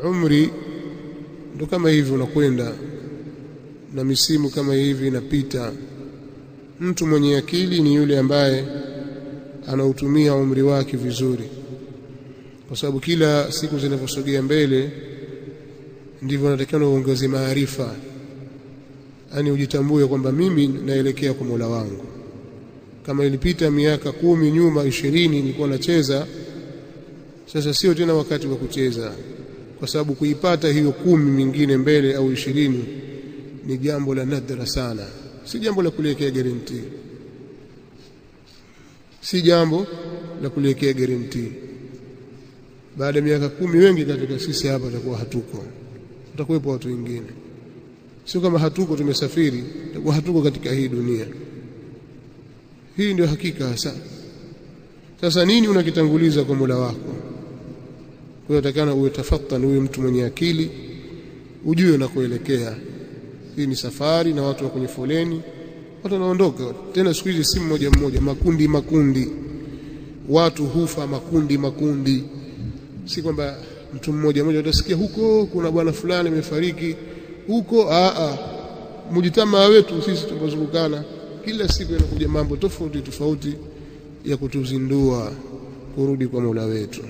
umri ndo kama hivi unakwenda na misimu kama hivi inapita. Mtu mwenye akili ni yule ambaye anautumia umri wake vizuri, kwa sababu kila siku zinavyosogea mbele ndivyo unatakiwa uongeze maarifa, yani ujitambue kwamba mimi naelekea kwa Mola wangu. Kama ilipita miaka 10 nyuma, 20 nilikuwa nacheza, sasa sio tena wakati wa kucheza, kwa sababu kuipata hiyo 10 mingine mbele au 20 ni jambo la nadra sana, si jambo la kuelekea guarantee, si jambo la kuelekea guarantee. Baada ya miaka 10 wengi katika sisi hapa tutakuwa hatuko, tutakuwepo watu wengine. Sio kama hatuko tumesafiri, tutakuwa hatuko katika hii dunia. Hii ndio hakika hasa. Sasa nini unakitanguliza kwa Mola wako? Kwa hiyo utakana uwe tafattan, uwe mtu mwenye akili, ujue unakoelekea. Hii ni safari na watu wa kwenye foleni, watu wanaondoka. Tena siku hizi si mmoja mmoja, makundi makundi, watu hufa makundi makundi. Si kwamba mtu mmoja mmoja utasikia huko kuna bwana fulani amefariki huko. Mujitamaa wetu sisi tunazungukana, kila siku yanakuja mambo tofauti tofauti ya kutuzindua kurudi kwa Mola wetu.